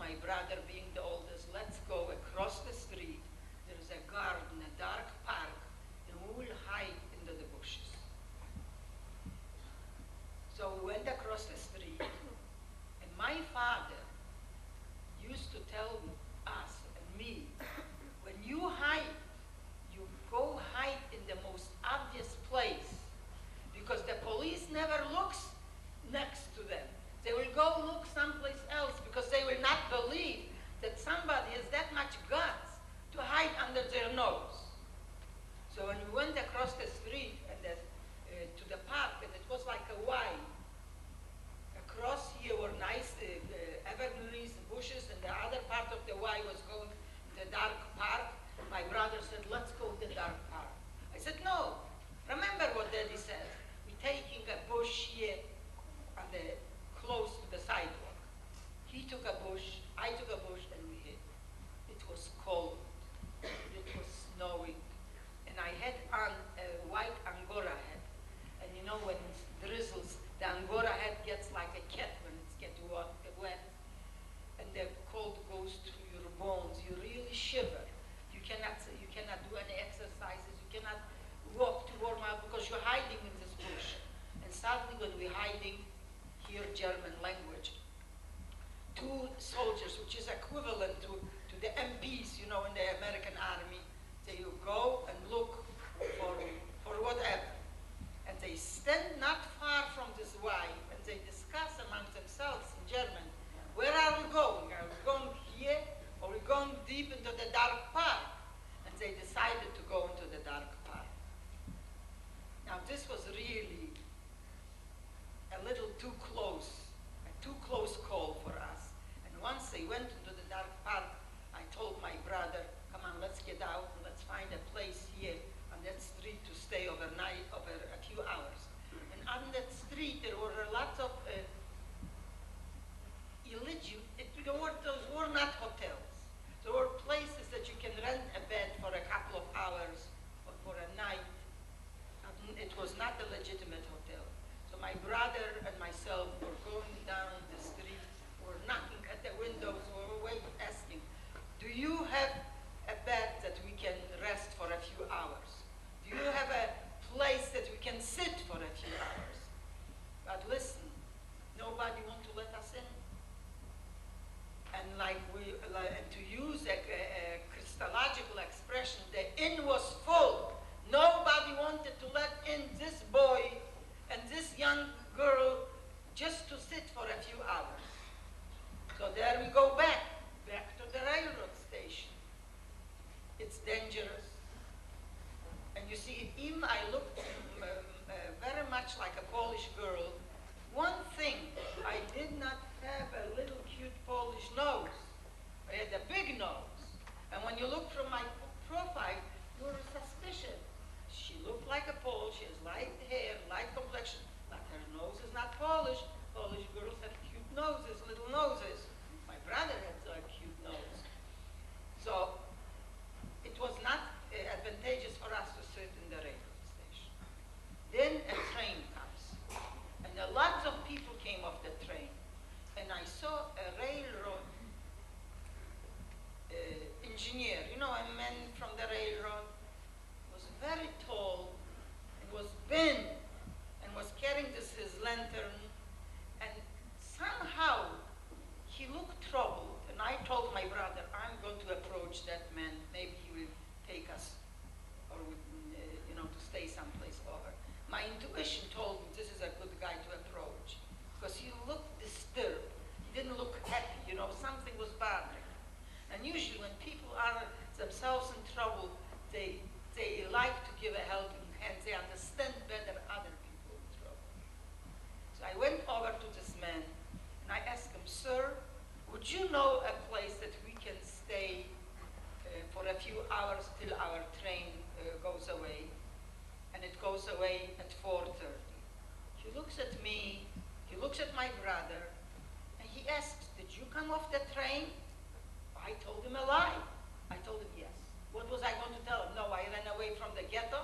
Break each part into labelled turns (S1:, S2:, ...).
S1: my brother, being the oldest, let's go across the street. There is a garden, a dark park, and we will hide into the bushes. So we went across the street, and my father used to tell us and me, when you hide, you go hide in the most obvious place, because the police never looks next to them. They will go look someplace else because they will not believe that somebody has that much guts to hide under their nose. So when we went across the street and to the park, and it was like a Y. Across here were nice evergreens and bushes, and the other part of the Y was going to the dark park. My brother said, let's go to the dark park. I said, no. Remember what Daddy said. We're taking a bush here on the close to the sidewalk. He took a bush, I took a bush, and we hid. It was cold. It was snowing. And I had on a white Angora hat. And you know when it drizzles, the Angora hat gets like a cat when it gets wet. And the cold goes through your bones. You really shiver. You cannot do any exercises. You cannot walk to warm up because you're hiding in this bush. And suddenly when we're hiding, hear German language. Two soldiers, which is equivalent to the MPs, you know, in the American army, they go and look for whatever. And they stand not far from this Y, and they discuss among themselves in German, where are we going? Are we going here, or are we going deep into the dark park? And they decided to go into the dark park. Now this was really a little too close, a too close call for us. And once they went into the dark park, I told my brother, come on, let's get out and let's find a place here on that street to stay overnight, over a few hours. And on that street, there were lots of those were not hotels. There were places that you can rent a bed for a couple of hours or for a night. It was not a legitimate hotel. So my brother and myself were going down the street, were knocking at the windows, were asking, do you have a bed that we can rest for a few hours? Do you have a place that we can sit for a few hours? But listen, nobody wants to let us in. And and to use a Christological expression, the inn was full. Nobody wanted to let in this boy and this young girl just to sit for a few hours. So there we go back to the railroad station. It's dangerous. And you see, even I looked very much like a Polish girl. One thing, I did not have a little cute Polish nose. I had a big nose. And when you look from my profile, you were suspicious. She looked like a Pole. She has light hair, light complexion, but her nose is not Polish. Polish girls have cute noses, little noses. My brother had a cute nose. So it was not advantageous for us to sit in the railroad station. Then a train comes, and lots of people came off the train, and I saw a railroad engineer, you know, a man from the railroad, was very tall, and was bent, and was carrying his lantern, and somehow he looked troubled, and I told my brother, I'm going to approach that man, maybe he will take us, or to stay someplace over. My intuition told me this is a good guy to approach, because he looked disturbed. He didn't look happy, you know, something was bothering. And usually when people are themselves in trouble, they like to give a helping hand. They understand better other people in trouble. So I went over to this man, and I asked him, sir, would you know a place that we can stay for a few hours till our train goes away? And it goes away at 4:30. He looks at me, he looks at my brother, and he asks, did you come off the train? I told him a lie. I told him yes. What was I going to tell him? No, I ran away from the ghetto.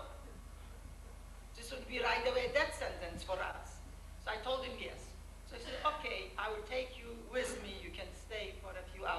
S1: This would be right away a death sentence for us. So I told him yes. So he said, okay, I will take you with me. You can stay for a few hours.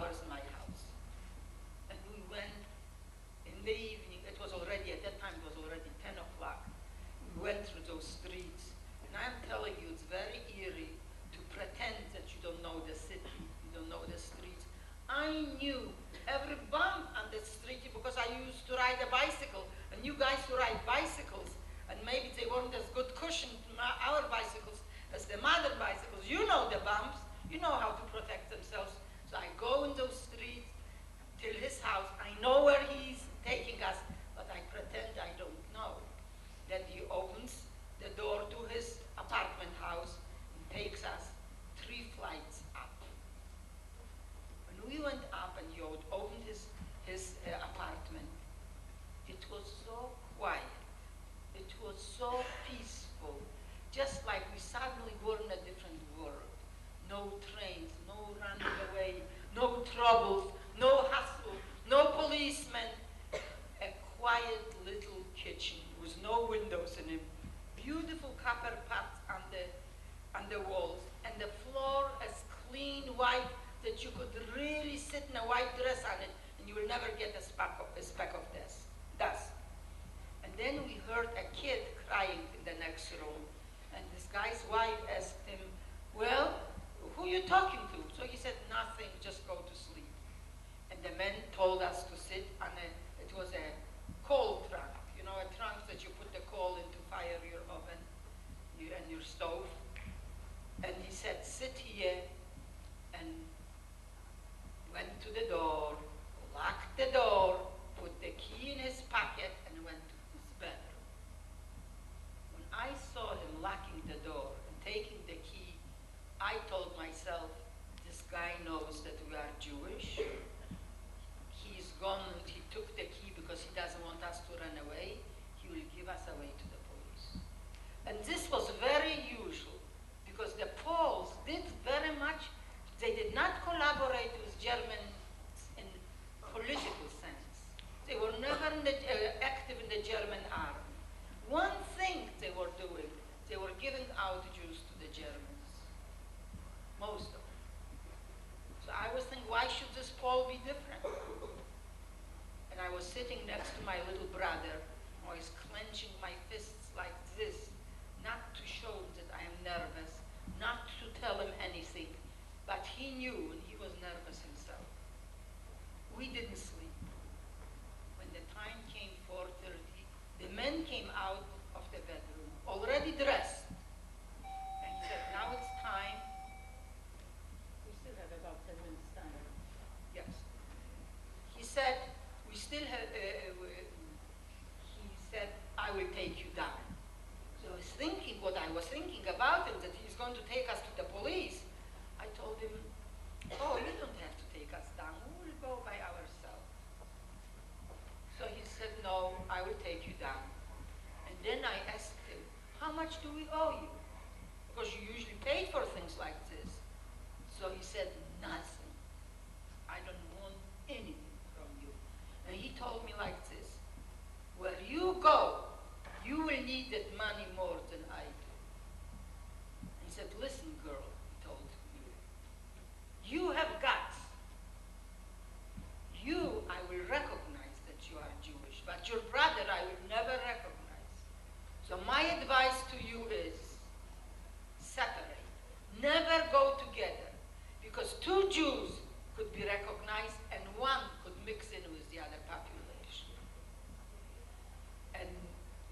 S1: white dress on it, and you will never get a speck of dust. And then we heard a kid crying in the next room, and this guy's wife asked him, well, who are you talking to? So he said, nothing, just go to sleep. And the men told us to sit on it was a coal trunk, you know, a trunk that you put the coal in to fire your oven and your stove. And he said, sit here, and went to the door, locked the door, put the key in his pocket, and went to his bedroom. When I saw him locking the door and taking the key, I told myself, this guy knows that we are Jewish. He's gone, he took the key because he doesn't want us to run away. He will give us away to the police. And this was very usual because the Poles did very much, they did not collaborate with Germans in political sense. They were never active in the German army. One thing they were doing, they were giving out Jews to the Germans. Most of them. So I was thinking, why should this Pole be different? And I was sitting next to my little brother, I was clenching my fists like this, not to show him that I am nervous, not to tell him anything, but he knew and he was nervous himself. We didn't sleep. When the time came, 4:30, the men came out of the bedroom, already dressed. And he said, now it's time. We still have about 10 minutes time. Yes. He said, we still have, he said, I will take you down. So I was thinking what I was thinking about him, that he's going to take us to the police. I told him, oh, you don't have to take us down. We will go by ourselves. So he said, no, I will take you down. And then I asked him, how much do we owe you? Because you usually pay for things like this. So he said, nothing. I don't want anything from you. And he told me like this, where you go, you will need that money more than I do. He said, listen, girl, he told me, you have guts. You, I will recognize that you are Jewish, but your brother I will never recognize. So my advice to you is, separate. Never go together, because two Jews could be recognized and one could mix in with the other population. And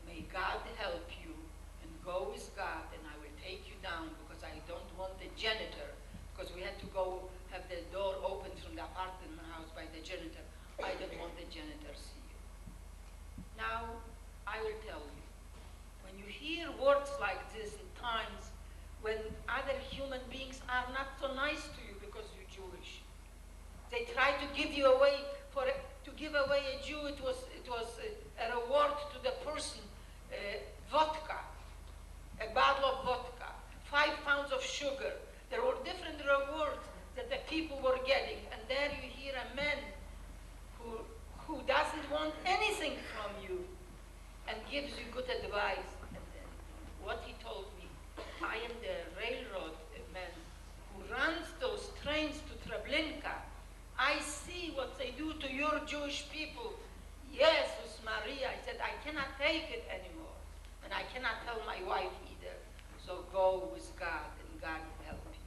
S1: may God help you, and go with God, and I will take you down, because I don't want the janitor, because we had to go have the door opened from the apartment house by the janitor. I don't want the janitor to see you. Now, I will tell you, when you hear words like this in times when other human beings are not so nice to you because you're Jewish, they try to give you away, to give away a Jew, it was a reward to the person, vodka, a bottle of vodka, 5 pounds of sugar. There were different rewards that the people were getting, and there you hear a man who doesn't want anything from you and gives you good advice. And then what he told me, I am the railroad man who runs those trains to Treblinka. I see what they do to your Jewish people. Yes, with Maria, I said, I cannot take it anymore. And I cannot tell my wife either. So go with God, and God will help you.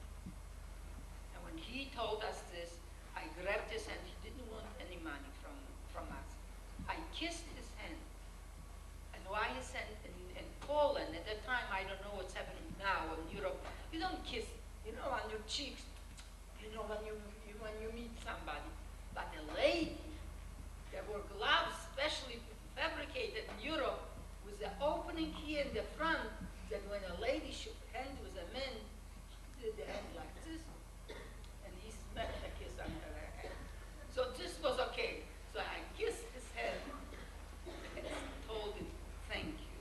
S1: And when he told us this, I grabbed his hand. He didn't want any money from us. I kissed his hand. And why his hand in Poland, at that time, I don't know what's happening now in Europe, you don't kiss, you know, on your cheeks, you know, when you meet somebody. But a lady, there were gloves specially fabricated in Europe with the opening here in the front, that when a lady shook hand with a man, she did the hand like this, and he smacked a kiss on her hand. So this was okay. So I kissed his hand and told him, thank you.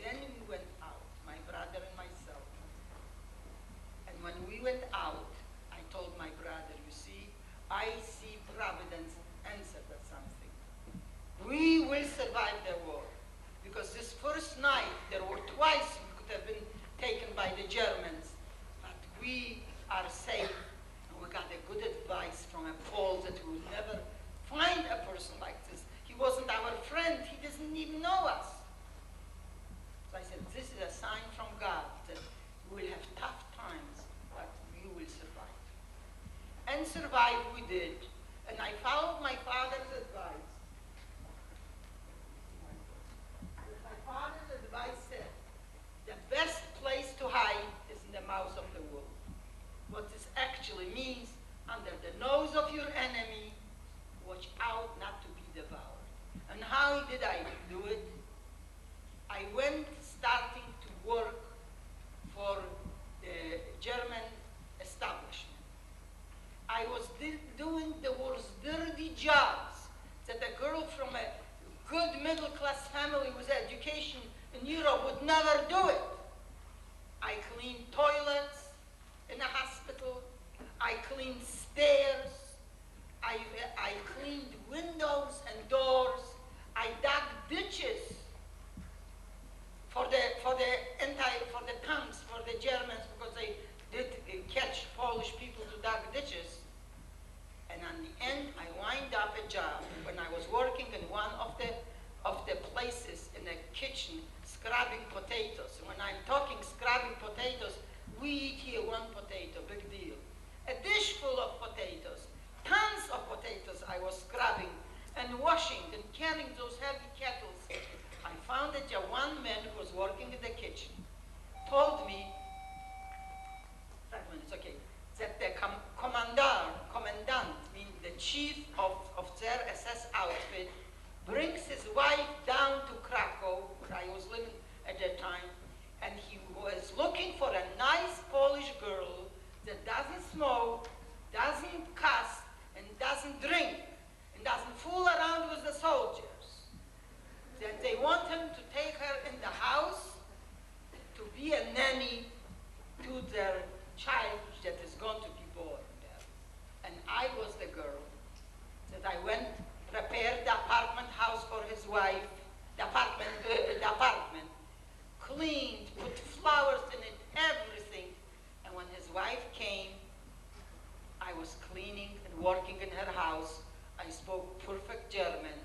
S1: Then we went out, my brother and myself. And when even know us. So I said, this is a sign from God that we will have tough times, but we will survive. And survive we did. And I followed my father's advice. My father's advice said, the best place to hide is in the mouth of the wolf. What this actually means, under the nose of your enemy, watch out not to be devoured. And how did I do it? I went starting to work for the German establishment. I was doing the worst dirty jobs that a girl from a good middle-class family with education in Europe would never do it. I cleaned toilets in a hospital. I cleaned stairs. I cleaned windows and doors. I dug ditches for the tanks, for the Germans, because they did catch Polish people to dig ditches. And on the end, I wind up a job when I was working in one of the places in the kitchen, scrubbing potatoes. And when I'm talking scrubbing potatoes, we eat here one potato, big deal. A dish full of potatoes, tons of potatoes I was scrubbing and washing and carrying those heavy kettles. I found that one man who was working in the kitchen told me, 5 minutes, okay, that the commandant, meaning the chief of their SS outfit, brings his wife down to Krakow, where I was living at that time, and he was looking for a nice Polish girl that doesn't smoke, doesn't cuss, and doesn't drink, and doesn't fool around with the soldiers. That they want him to take her in the house to be a nanny to their child that is going to be born there. And I was the girl that I went, prepared the apartment house for his wife, the apartment, cleaned, put flowers in it, everything. And when his wife came, I was cleaning and working in her house. I spoke perfect German.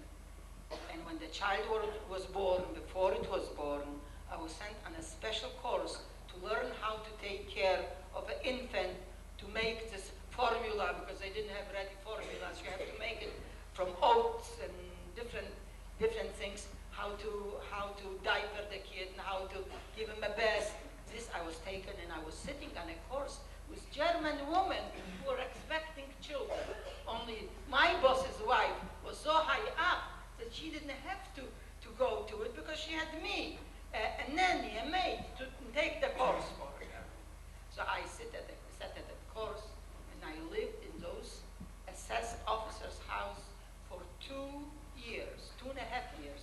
S1: And when the child was born, before it was born, I was sent on a special course to learn how to take care of an infant, to make this formula, because they didn't have ready formulas. You have to make it from oats and different things, how to diaper the kid and how to give him a bath. This I was taken, and I was sitting on a course with German women who were expecting children. Only my boss's wife was so high up that she didn't have to go to it because she had me, a nanny, a maid, to take the course for her. So I sat at the course, and I lived in those SS officers' house for 2 years, 2.5 years,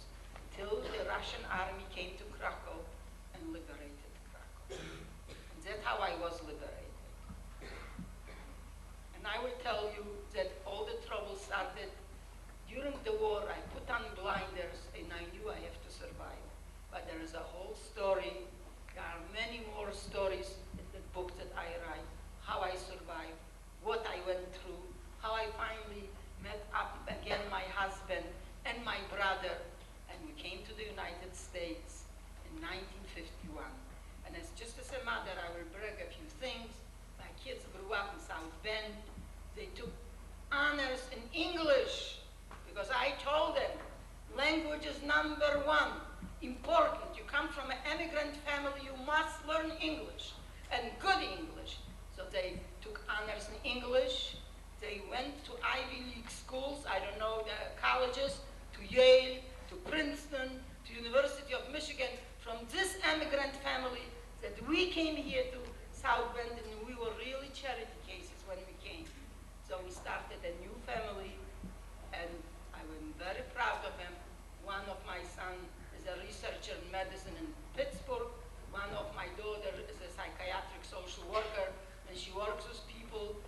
S1: till the Russian army came to Krakow and liberated Krakow. And that's how I was liberated. And I will tell you that all the trouble started during the war. I put on blinders, and I knew I have to survive. But there is a whole story. There are many more stories in the book that I write, how I survived, what I went through, how I finally met up again my husband and my brother, and we came to the United States in 1951. And just as a mother, I will brag a few things. My kids grew up in South Bend. They took honors in English, because I told them, language is #1, important. You come from an immigrant family, you must learn English, and good English. So they took honors in English. They went to Ivy League schools, I don't know, the colleges, to Yale, to Princeton, to University of Michigan, from this immigrant family that we came here to South Bend, and we were really charity cases when we came. So we started a new family, and I'm very proud of him. One of my sons is a researcher in medicine in Pittsburgh. One of my daughters is a psychiatric social worker, and she works with people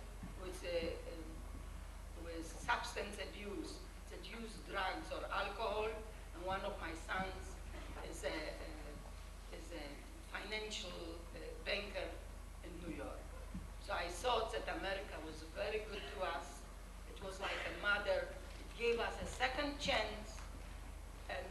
S1: with substance abuse, that use drugs or alcohol. And one of my sons is a financial banker in New York. So I thought that America was very good to us. It was like a mother. It gave us a second chance, and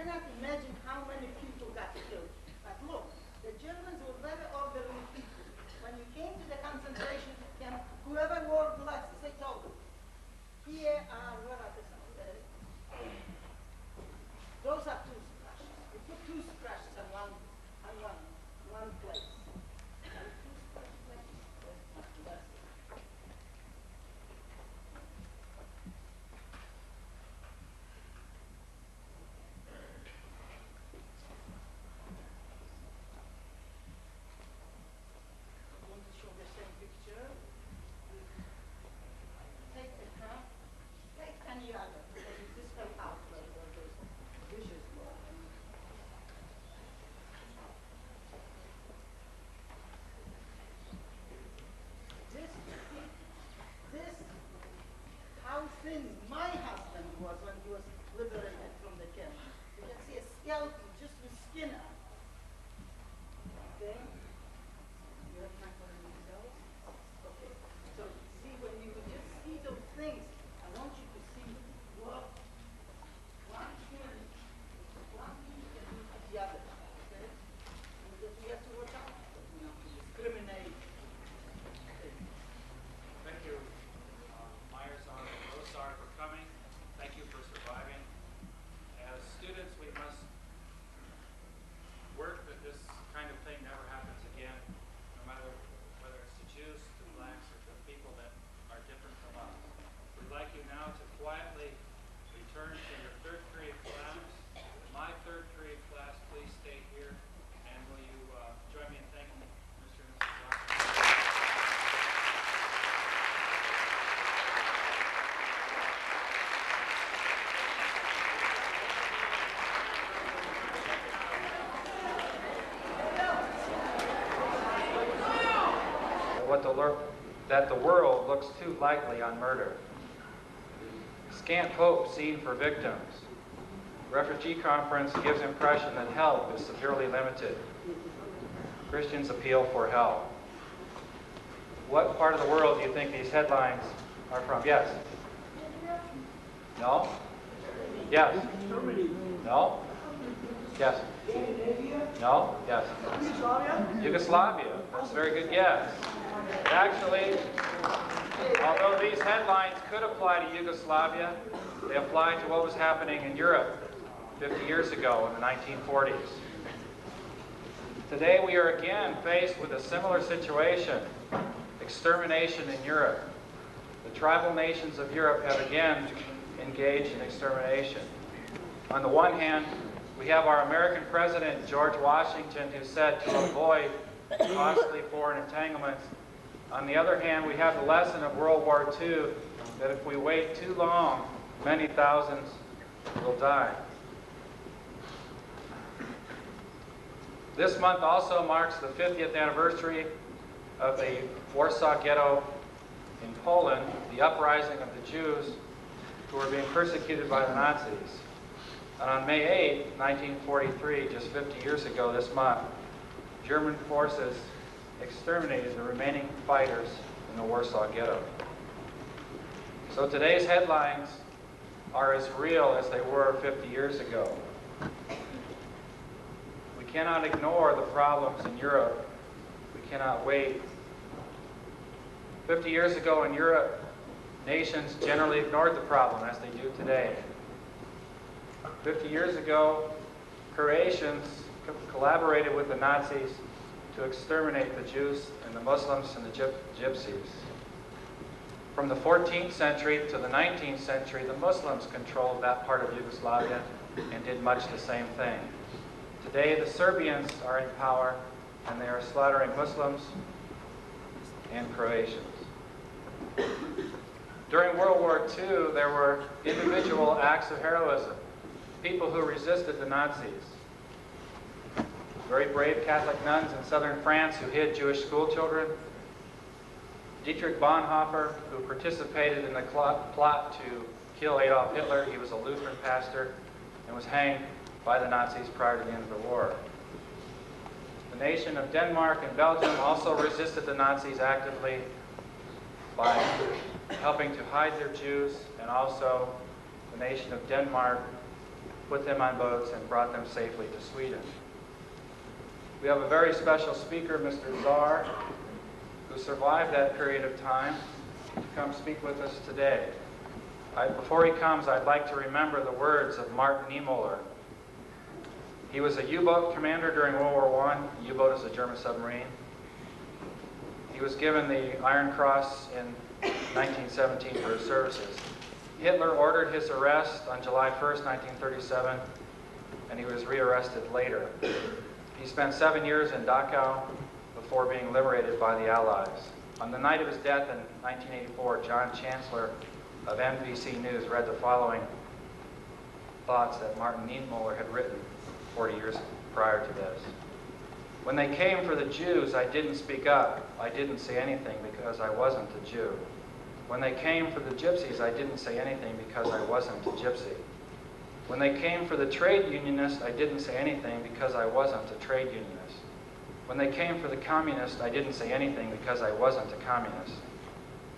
S1: cannot imagine how many people got killed. But look, the Germans were very orderly people. When you came to the concentration camp, whoever wore glasses, they told them, here are, where are the, those are toothbrushes. You put toothbrushes on one place. And toothbrushes like this. Want to show the same picture? Take the cup. Take any other, because this fell out where those dishes were. This, how thin my husband was when he was liberated from the camp. You can see a skeleton just with skin on. Okay? You have time for anything else? Okay. So see, when you just see those things, I want you to see what one thing can do to the other. Okay? And that we have to watch out for, to discriminate. Okay.
S2: Thank you, Meyer and Rosar, for coming. Thank you for surviving. As students, we must work that this kind of thing never happens again, no matter whether it's to Jews, to blacks, or to people that are different from us. We'd like you now to quietly return to your third period class. My third period class, please stay here. And will you join me in thanking Mr. and Mrs. Johnson?
S3: That the world looks too lightly on murder. Scant hope seen for victims. Refugee conference gives impression that help is severely limited. Christians appeal for help. What part of the world do you think these headlines are from? Yes? No? Yes? No? Yes? No? Yes? Yugoslavia. That's a very good guess. Actually, although these headlines could apply to Yugoslavia, they apply to what was happening in Europe 50 years ago in the 1940s. Today we are again faced with a similar situation, extermination in Europe. The tribal nations of Europe have again engaged in extermination. On the one hand, we have our American President, George Washington, who said to avoid costly foreign entanglements. On the other hand, we have the lesson of World War II that if we wait too long, many thousands will die. This month also marks the 50th anniversary of the Warsaw Ghetto in Poland, the uprising of the Jews who were being persecuted by the Nazis. And on May 8, 1943, just 50 years ago this month, German forces exterminated the remaining fighters in the Warsaw Ghetto. So today's headlines are as real as they were 50 years ago. We cannot ignore the problems in Europe. We cannot wait. 50 years ago in Europe, nations generally ignored the problem as they do today. 50 years ago, Croatians collaborated with the Nazis to exterminate the Jews and the Muslims and the Gypsies. From the 14th century to the 19th century, the Muslims controlled that part of Yugoslavia and did much the same thing. Today, the Serbians are in power, and they are slaughtering Muslims and Croatians. During World War II, there were individual acts of heroism, people who resisted the Nazis. Very brave Catholic nuns in southern France who hid Jewish school children. Dietrich Bonhoeffer, who participated in the plot to kill Adolf Hitler. He was a Lutheran pastor and was hanged by the Nazis prior to the end of the war. The nation of Denmark and Belgium also resisted the Nazis actively by helping to hide their Jews, and also the nation of Denmark put them on boats, and brought them safely to Sweden. We have a very special speaker, Mr. Czar, who survived that period of time, to come speak with us today. Before he comes, I'd like to remember the words of Martin Niemöller. He was a U-boat commander during World War I. U-boat is a German submarine. He was given the Iron Cross in 1917 for his services. Hitler ordered his arrest on July 1st, 1937, and he was rearrested later. He spent 7 years in Dachau before being liberated by the Allies. On the night of his death in 1984, John Chancellor of NBC News read the following thoughts that Martin Niemöller had written 40 years prior to this. When they came for the Jews, I didn't speak up. I didn't say anything because I wasn't a Jew. When they came for the gypsies, I didn't say anything because I wasn't a gypsy. When they came for the trade unionists, I didn't say anything because I wasn't a trade unionist. When they came for the communists, I didn't say anything because I wasn't a communist.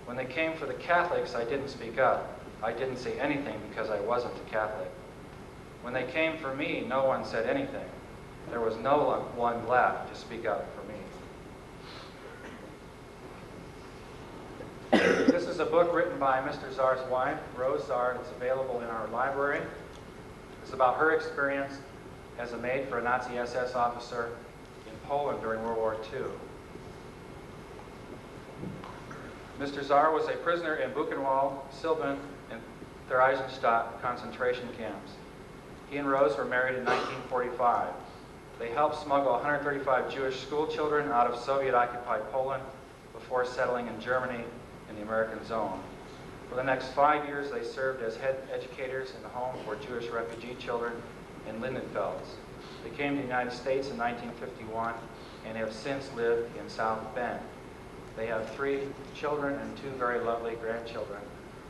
S3: When they came for the Catholics, I didn't speak up. I didn't say anything because I wasn't a Catholic. When they came for me, no one said anything. There was no one left to speak up for me. This is a book written by Mr. Czar's wife, Rose Czar. It's available in our library. It's about her experience as a maid for a Nazi SS officer in Poland during World War II. Mr. Czar was a prisoner in Buchenwald, Silben, and Theresienstadt concentration camps. He and Rose were married in 1945. They helped smuggle 135 Jewish school children out of Soviet-occupied Poland before settling in Germany in the American zone. For the next 5 years, they served as head educators in the home for Jewish refugee children in Lindenfels. They came to the United States in 1951 and have since lived in South Bend. They have 3 children and 2 very lovely grandchildren.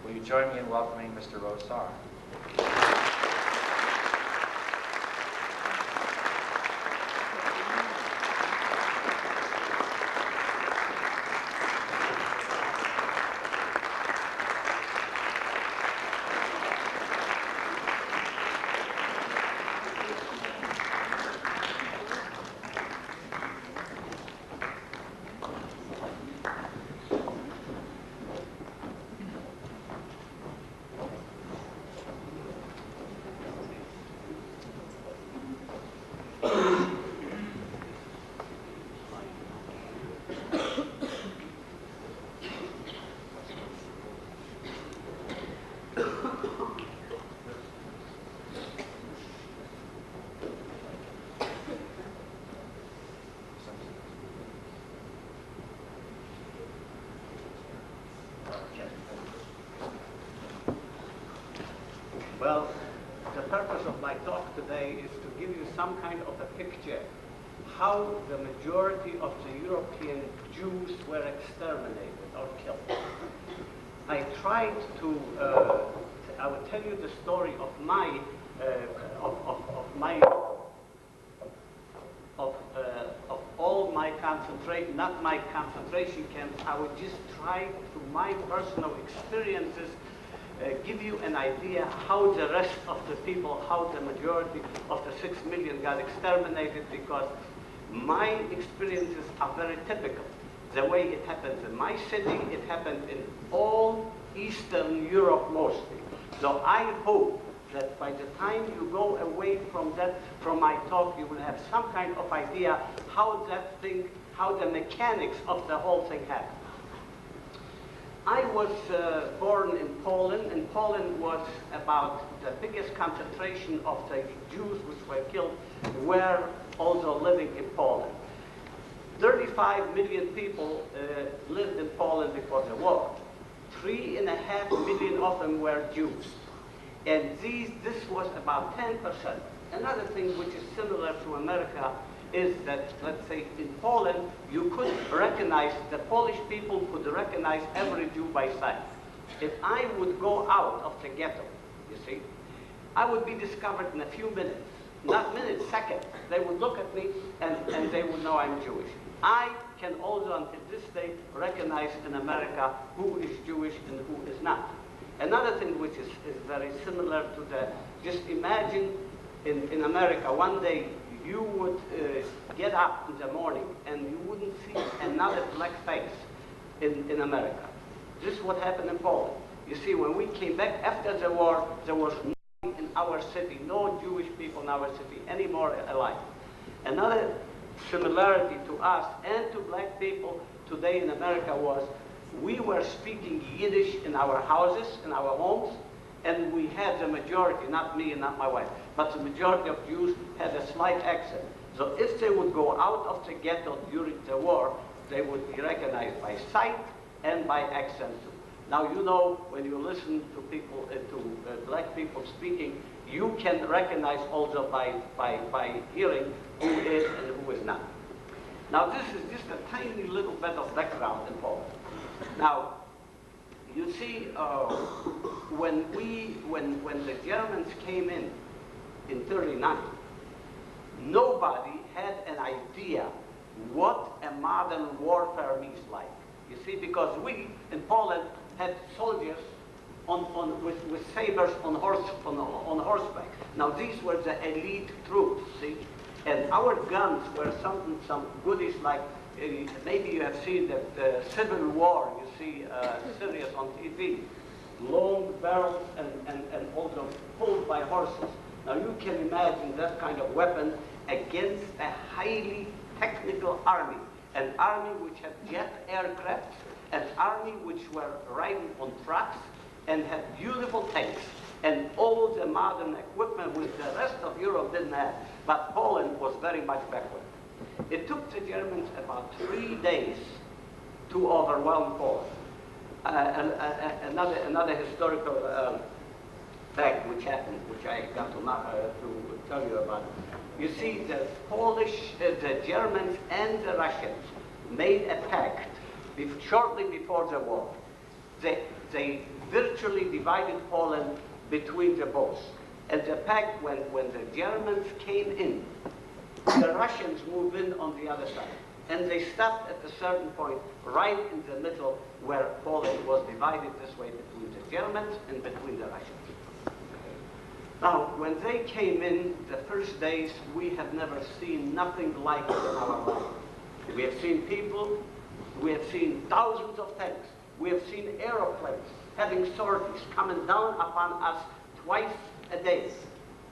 S3: Will you join me in welcoming Mr. Rose Czar?
S4: Well, the purpose of my talk today is to give you some kind of a picture how the majority of the European Jews were exterminated or killed. I tried to, I will tell you the story of my, of all my concentration, not my concentration camps. I would just try through my personal experiences give you an idea how the rest of the people, how the majority of the 6 million got exterminated, because my experiences are very typical. The way it happens in my city, it happened in all Eastern Europe mostly. So I hope that by the time you go away from that, from my talk, you will have some kind of idea how that thing, how the mechanics of the whole thing happened. I was born in Poland, and Poland was about the biggest concentration of the Jews which were killed were also living in Poland. 35 million people lived in Poland before the war. 3.5 million of them were Jews. And this was about 10%. Another thing which is similar to America is that, let's say, in Poland, you could recognize, the Polish people could recognize every Jew by sight. If I would go out of the ghetto, you see, I would be discovered in a few minutes, not minutes, seconds. They would look at me and they would know I'm Jewish. I can also, until this day, recognize in America who is Jewish and who is not. Another thing which is very similar to that, just imagine in America, one day you would get up in the morning and you wouldn't see another black face in America. This is what happened in Poland. You see, when we came back after the war, there was nobody in our city, no Jewish people in our city anymore alive. Another similarity to us and to black people today in America was we were speaking Yiddish in our houses, in our homes, and we had the majority, not me and not my wife, but the majority of Jews had a slight accent. So if they would go out of the ghetto during the war, they would be recognized by sight and by accent too. Now, you know, when you listen to people, black people speaking, you can recognize also by hearing who is and who is not. Now, this is just a tiny little bit of background in Poland. Now, you see, when the Germans came in 1939, nobody had an idea what a modern warfare means like. You see, because we in Poland had soldiers with sabers on horseback. Now these were the elite troops, see, and our guns were some goodies like maybe you have seen the Civil War. You see series on TV, long barrels and also pulled by horses. Now you can imagine that kind of weapon against a highly technical army, an army which had jet aircraft, an army which were riding on trucks and had beautiful tanks and all the modern equipment which the rest of Europe didn't have. But Poland was very much backward. It took the Germans about 3 days to overwhelm Poland. Another historical fact which happened, which I got to tell you about. You see, the Germans and the Russians made a pact shortly before the war. They virtually divided Poland between the both. And the pact, when the Germans came in, the Russians moved in on the other side. And they stopped at a certain point, right in the middle, where Poland was divided this way between the Germans and between the Russians. Now, when they came in, the first days, we have never seen nothing like it in our life. We have seen people, we have seen thousands of tanks, we have seen aeroplanes having sorties coming down upon us twice a day,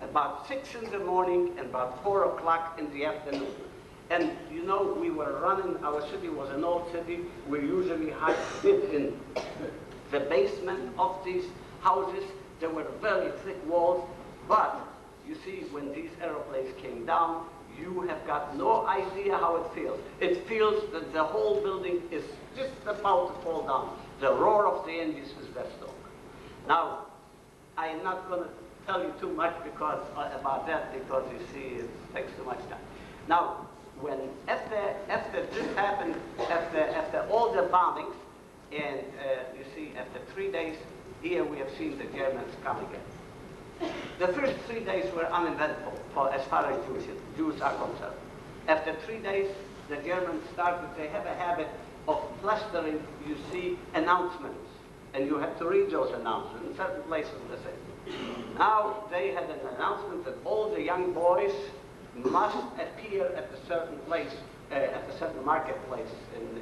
S4: about 6 in the morning and about 4 o'clock in the afternoon. And you know, we were running, our city was an old city, we usually hid in the basement of these houses. There were very thick walls, but you see, when these aeroplanes came down, you have got no idea how it feels. It feels that the whole building is just about to fall down. The roar of the engines is deathstroke. Now, I'm not going to tell you too much about that because you see, it takes too much time. Now, when after this happened, after all the bombings, and you see, after 3 days, here we have seen the Germans come again. The first 3 days were uneventful as far as Jews are concerned. After 3 days, the Germans started, they have a habit of plastering, you see, announcements. And you have to read those announcements in certain places in the city. Now they had an announcement that all the young boys must appear at a certain place, at a certain marketplace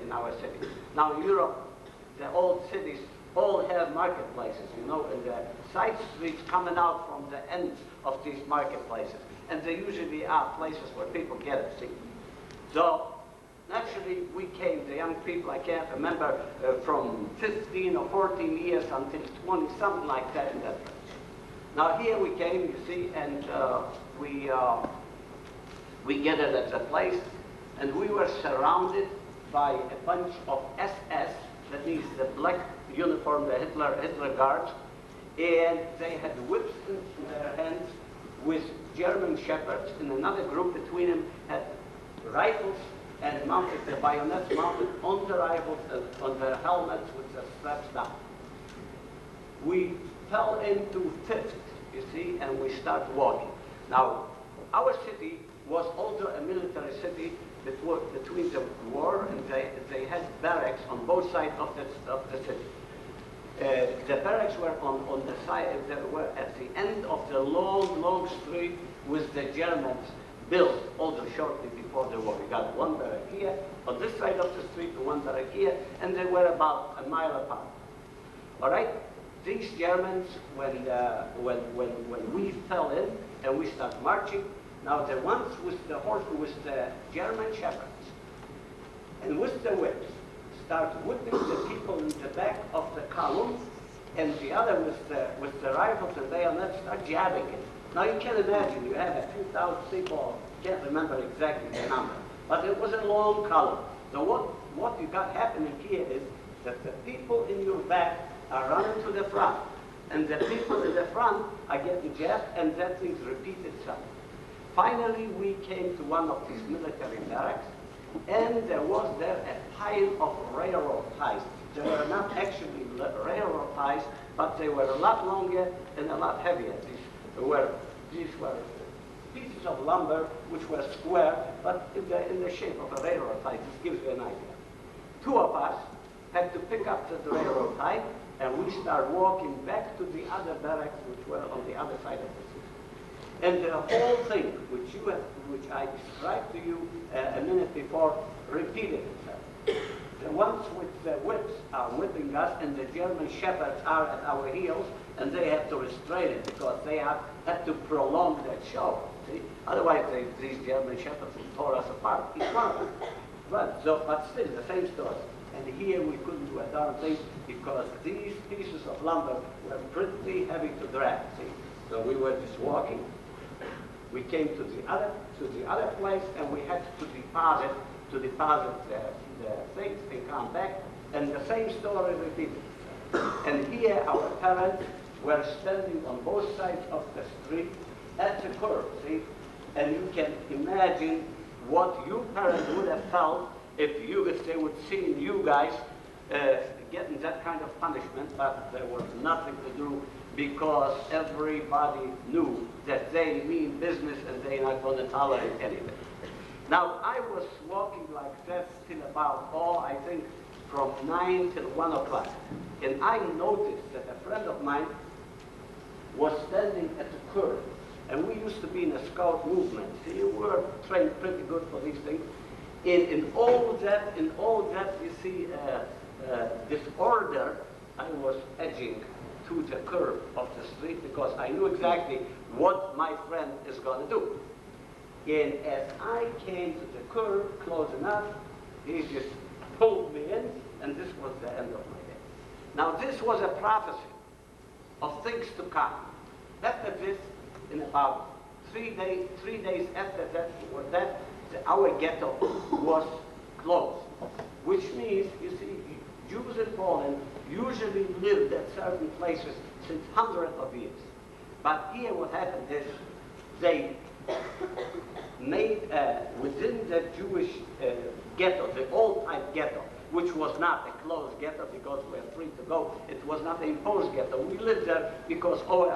S4: in our city. Now in Europe, the old cities all have marketplaces, you know, and the side streets coming out from the ends of these marketplaces. And they usually are places where people gather, see. So, naturally, we came, the young people, I can't remember, from 15 or 14 years until 20, something like that in that place. Now here we came, you see, and we gathered at the place, and we were surrounded by a bunch of SS, that means the black uniform, the Hitler guards, and they had whips in their hands with German shepherds, and another group between them had rifles and mounted the bayonets mounted on the rifles and on their helmets with the straps down. We fell into fifth, you see, and we started walking. Now, our city was also a military city between the war, and they had barracks on both sides of the city. The barracks were on the side, they were at the end of the long, long street with the Germans built also shortly before the war. You got one barrack here, on this side of the street, one barrack here, and they were about a mile apart. All right? These Germans, when we fell in and we start marching, now the ones with the horse, with the German shepherds, and with the whips, start whipping the people in the back of the column, and the other with the rifles and bayonets start jabbing it. Now you can imagine, you have a few thousand people, can't remember exactly the number, but it was a long column. So what you got happening here is that the people in your back are running to the front, and the people in the front are getting jabbed, and that thing repeats itself. Finally, we came to one of these military barracks, and there was there a pile of railroad ties. They were not actually railroad ties, but they were a lot longer and a lot heavier. These were pieces of lumber which were square, but in the shape of a railroad tie. This gives you an idea. Two of us had to pick up the railroad tie, and we start walking back to the other barracks which were on the other side of the city. And the whole thing, which I described to you a minute before, repeated itself. The ones with the whips are whipping us, and the German shepherds are at our heels, and they have to restrain it because they had to prolong that show. See? Otherwise, these German shepherds would tore us apart, each one of them. But still, the same story. And here we couldn't do a darn thing because these pieces of lumber were pretty heavy to drag. See? So we were just walking. We came to the other place, and we had to deposit the things and come back, and the same story repeated. And here our parents were standing on both sides of the street at the curb, see? And you can imagine what your parents would have felt if they would see you guys getting that kind of punishment, but there was nothing to do because everybody knew that they mean business and they're not going to tolerate anything. Now, I was walking like that till about, I think, from 9 till 1 o'clock. And I noticed that a friend of mine was standing at the curb. And we used to be in a scout movement. See, we were trained pretty good for these things. In all that, you see, disorder, I was edging to the curb of the street because I knew exactly what my friend is going to do. And as I came to the curb close enough, he just pulled me in, and this was the end of my day. Now, this was a prophecy of things to come. After this, in about 3 days after that, our ghetto was closed, which means, you see, Jews in Poland usually lived at certain places since hundreds of years. But here what happened is they made within the Jewish ghetto, the old type ghetto, which was not a closed ghetto because we were free to go. It was not an imposed ghetto. We lived there because all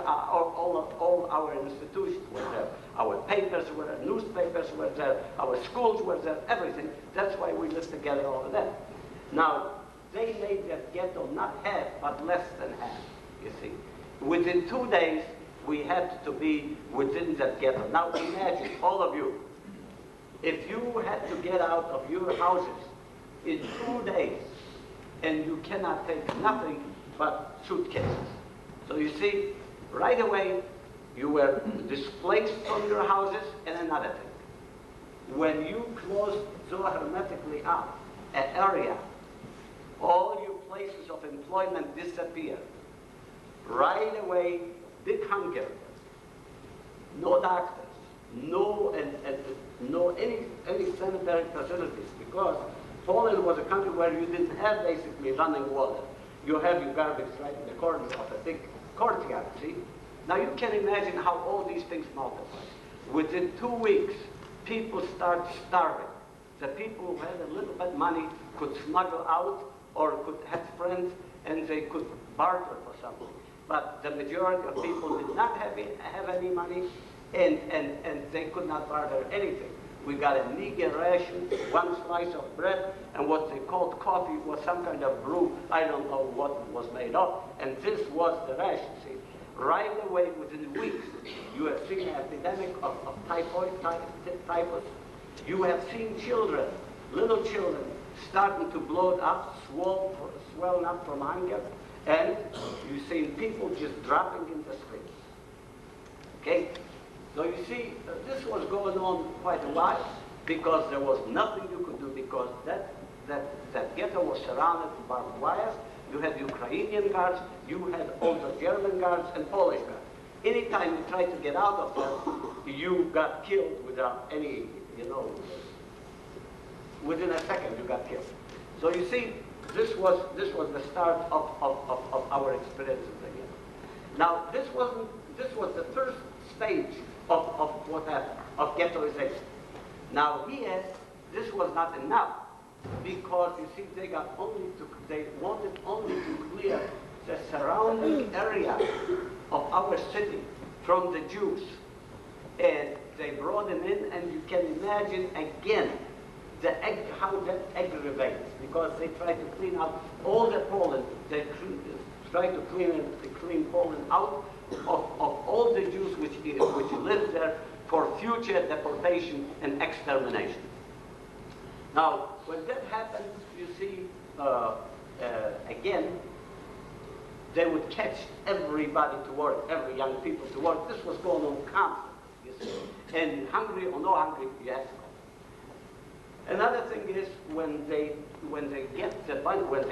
S4: our institutions were there. Our papers were there, newspapers were there, our schools were there, everything. That's why we lived together over there. Now, they made that ghetto not half, but less than half, you see. Within 2 days, we had to be within that ghetto. Now imagine, all of you, if you had to get out of your houses in 2 days, and you cannot take nothing but suitcases. So you see, right away, you were displaced from your houses, and another thing. When you close so hermetically up an area, all your places of employment disappear. Right away, big hunger, no doctors, no any sanitary facilities, because Poland was a country where you didn't have basically running water. You have your garbage right in the corner of a big courtyard, see? Now you can imagine how all these things multiply. Within 2 weeks, people start starving. The people who had a little bit of money could smuggle out or could have friends and they could barter for something. But the majority of people did not have any money and they could not barter anything. We got a Neger ration, one slice of bread, and what they called coffee was some kind of brew. I don't know what it was made of. And this was the ration, see. Right away, within weeks, you have seen an epidemic of typhus. You have seen children, little children, starting to blow up, swelling up from hunger, and you've seen people just dropping in the streets. Okay? So you see, this was going on quite a while because there was nothing you could do because that ghetto was surrounded with barbed wires. You had Ukrainian guards, you had also German guards and Polish guards. Anytime you tried to get out of there, you got killed without any, within a second you got killed. So you see, this was the start of our experiences again. Now, this was the first stage of what happened, of ghettoization. Now here, this was not enough because you see, they wanted only to clear the surrounding area of our city from the Jews, and they brought them in, and you can imagine again how that aggravates, because they tried to clean out all the Poland. They tried to clean Poland out of all the Jews which lived there for future deportation and extermination. Now, when that happened, you see, again, they would catch everybody to work, every young people to work. This was going on constantly, you see. And hungry or no hungry, you have to go. Another thing is when they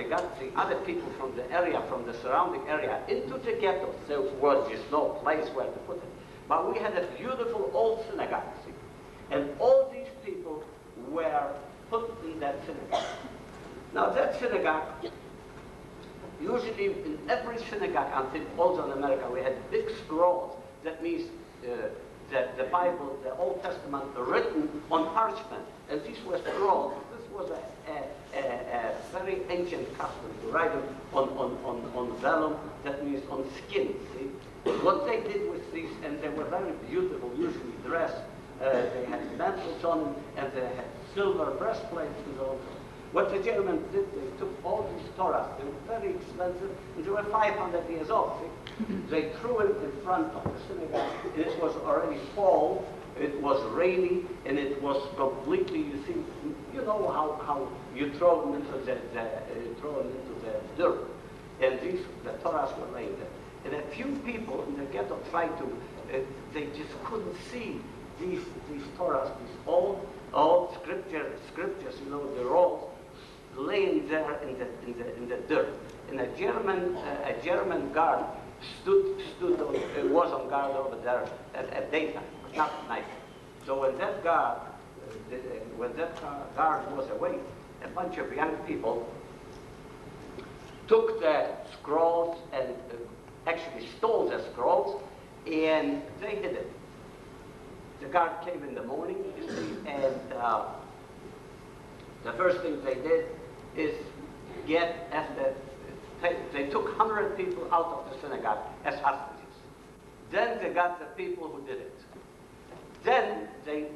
S4: got the other people from the area, from the surrounding area, into the ghettos, there was just no place where to put it. But we had a beautiful old synagogue, see? And all these people were put in that synagogue. Now that synagogue, usually in every synagogue, until also in America, we had big scrolls. That means the Bible, the Old Testament, written on parchment. And these were scrolls. This was a very ancient custom to write them on vellum, that means on skin, see? What they did with these, and they were very beautiful, usually dressed. They had mantles on them, and they had silver breastplates and all. What the Germans did, they took all these Torahs. They were very expensive, and they were 500 years old. See? They threw it in front of the synagogue, and it was already fall. It was rainy, and it was completely, you see, you know how you throw them into the dirt. And the Torahs were laying there. And a few people in the ghetto tried to, they just couldn't see these Torahs, these old scriptures, the rolls, laying there in the dirt. And a German guard was on guard over there at daytime, but not at night. So when that guard was away, a bunch of young people took the scrolls and actually stole the scrolls, and they hid it. The guard came in the morning, you see, and the first thing they did is they took 100 people out of the synagogue as hostages. Then they got the people who did it. Then they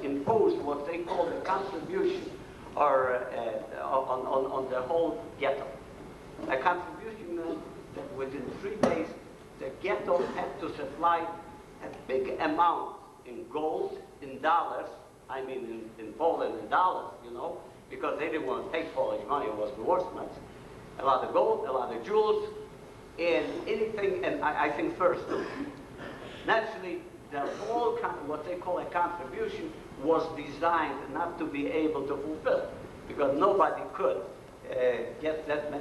S4: imposed what they called a contribution or on the whole ghetto. A contribution meant that within 3 days, the ghetto had to supply a big amount in gold, in dollars, I mean in Poland in dollars, because they didn't want to take Polish money, it was worth much. A lot of gold, a lot of jewels, and anything, and I think first, naturally, the whole, what they call a contribution, was designed not to be able to fulfill, because nobody could get that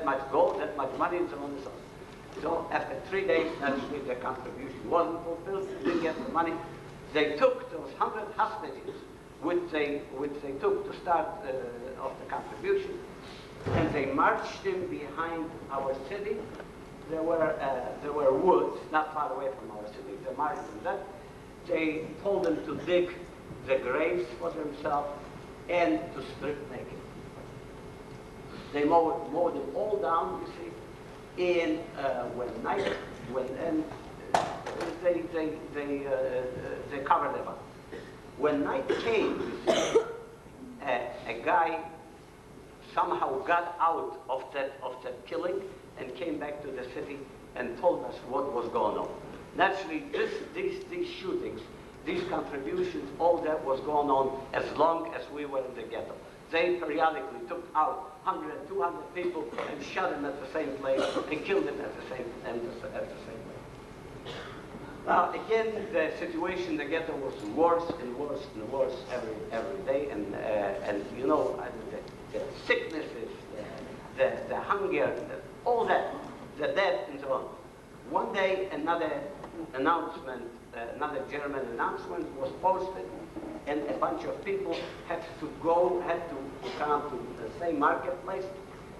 S4: much gold, that much money, and so on and so on. So after 3 days, naturally, the contribution wasn't fulfilled, they didn't get the money. They took those 100 hostages, which they took to start of the contribution, and they marched them behind our city. There were woods not far away from our city. They marched them there. They told them to dig the graves for themselves and to strip naked. They mowed them all down, you see. And when they covered them up. When night came, you see, a guy somehow got out of that killing and came back to the city and told us what was going on. Naturally, these shootings, these contributions, all that was going on as long as we were in the ghetto. They periodically took out 100, 200 people and shot them at the same place and killed them at the same place. Now, again, the situation in the ghetto was worse and worse and worse every day, and you know, the sicknesses, the hunger, all that, the death, and so on. One day, another announcement, another German announcement was posted, and a bunch of people had to come to the same marketplace,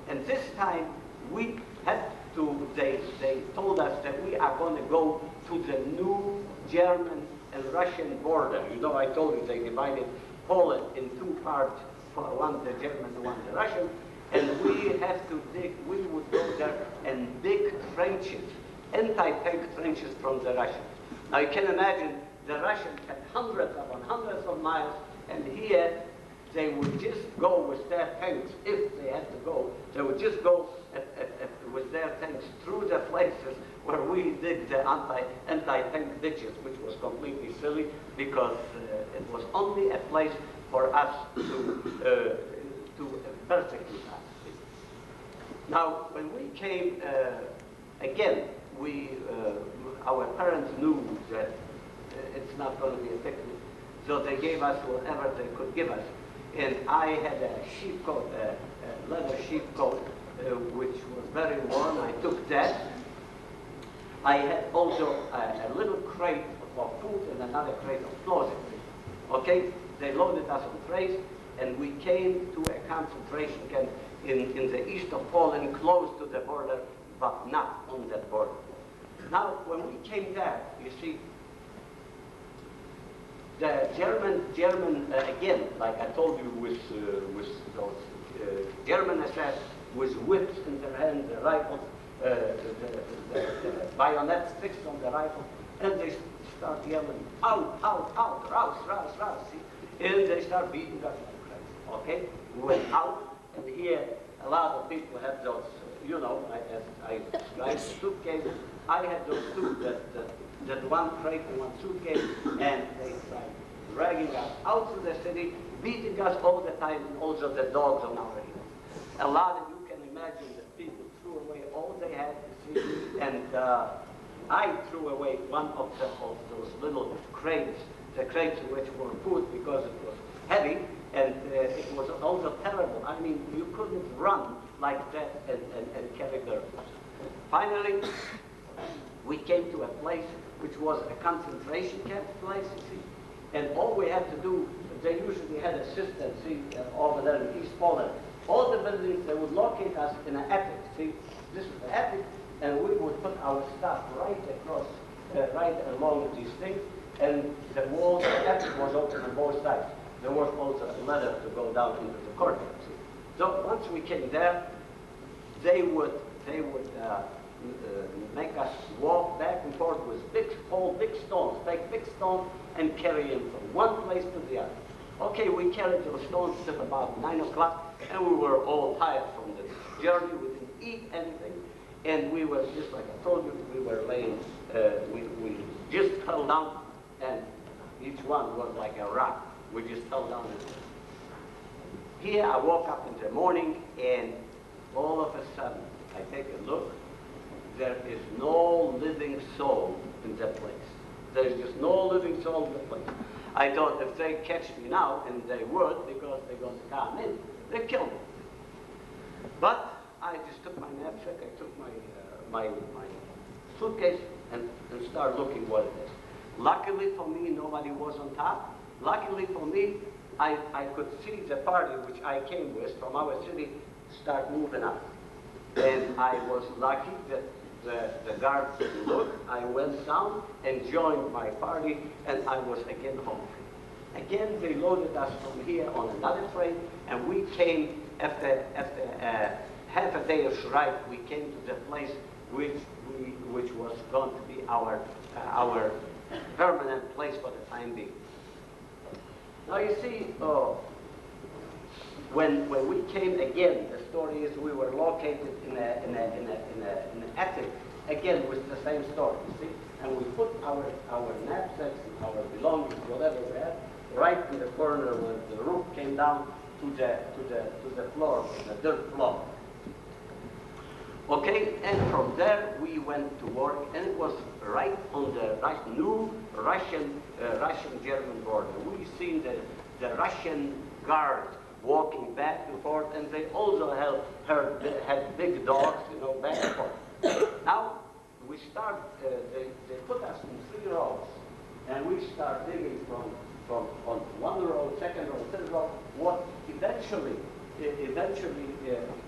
S4: and this time we had to, they told us that we are going to go to the new German and Russian border. You know, I told you they divided Poland in two parts, for one the German and one the Russian, and we had to dig, we would go there and dig trenches, anti-tank trenches from the Russians. Now you can imagine the Russians had hundreds of miles, and here they would just go with their tanks, if they had to go, they would just go with their tanks through the places where we dig the anti-tank ditches, which was completely silly, because it was only a place for us to persecute us. Now, when we came, again, our parents knew that it's not going to be a picnic, so they gave us whatever they could give us. And I had a sheep coat, a leather sheep coat, which was very warm. I took that. I had also a little crate of food and another crate of clothing. Okay? They loaded us on trays, and we came to a concentration camp in the east of Poland, close to the border, but not on that border. Now, when we came there, you see, the German again, like I told you, with those German SS with whips in their hands, the rifles, the bayonets fixed on the rifle, and they start yelling, out, out, out, rouse, rouse, rouse, see? And they start beating us like crazy, okay? We went out, and here a lot of people have those, you know, as I described the suitcases, I had those two, that one crate and one suitcase, and they started dragging us out to the city, beating us all the time, and also the dogs on our heels. A lot of you can imagine that people threw away all they had to see, and I threw away one of those little crates, the crates in which were food, because it was heavy, and it was also terrible. I mean, you couldn't run like that and carry their food. Finally, we came to a place which was a concentration camp place, you see, and all we had to do, they usually had a system, see, over there in East Poland. All the buildings, they would locate us in an attic, see, this is the attic, and we would put our stuff right across, right along these things, and the wall, the attic was open on both sides. There was also a ladder to go down into the courtyard, see. So once we came there, they would make us walk back and forth with big stones, take big stones and carry them from one place to the other. Okay, we carried those stones till about 9 o'clock, and we were all tired from the journey. We didn't eat anything, and we were just like I told you, we were laying, we just fell down, and each one was like a rock. We just fell down. Here I woke up in the morning, and all of a sudden, I take a look. There is no living soul in that place. There is just no living soul in the place. I thought if they catch me now, and they would, because they're going to come in, they'd kill me. But I just took my knapsack, I took my suitcase, and started looking what it is. Luckily for me, nobody was on top. Luckily for me, I could see the party which I came with from our city start moving up. And I was lucky that the guards didn't look. I went down and joined my party, and I was again home free. Again, they loaded us from here on another train, and we came after half a day of ride. We came to the place which was going to be our permanent place for the time being. Now you see, when we came again, the story is we were located in an attic again with the same story. You see, and we put our knapsacks and our belongings, whatever we had, right in the corner where the roof came down to the floor, the dirt floor. Okay, and from there we went to work, and it was right on the new Russian-German border. We seen the Russian guards walking back and forth, and they also had big dogs, you know, back and forth. Now we start. They put us in 3 rows, and we start digging from on 1 row, 2nd row, 3rd row. What eventually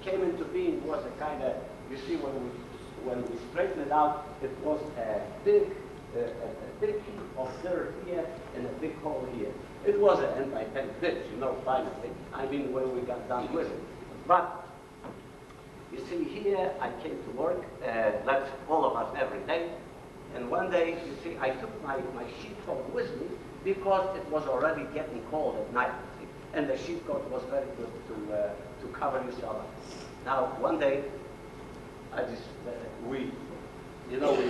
S4: came into being was a kind of, you see, when we straightened it out, it was a big heap of dirt here and a big hole here. It was an anti-tank ditch, you know, finally. I mean, when we got done with it. But you see, here I came to work. That's all of us every day. And one day, you see, I took my sheepcoat with me because it was already getting cold at night. See? And the sheepcoat was very good to cover yourself up. Now, one day, we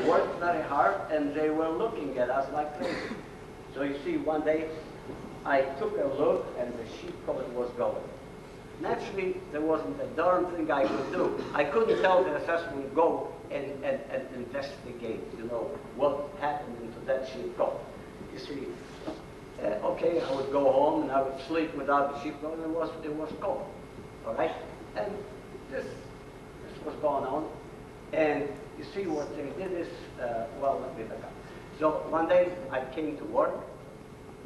S4: worked very hard, and they were looking at us like crazy. So you see, one day, I took a look, and the sheepcoat was going. Naturally, there wasn't a darn thing I could do. I couldn't tell the assessment, go and investigate, you know, what happened into that sheepcoat. You see, okay, I would go home, and I would sleep without the sheepcoat, and it was cold, all right? And this was going on, and you see what they did is, well, let me back up. So one day I came to work,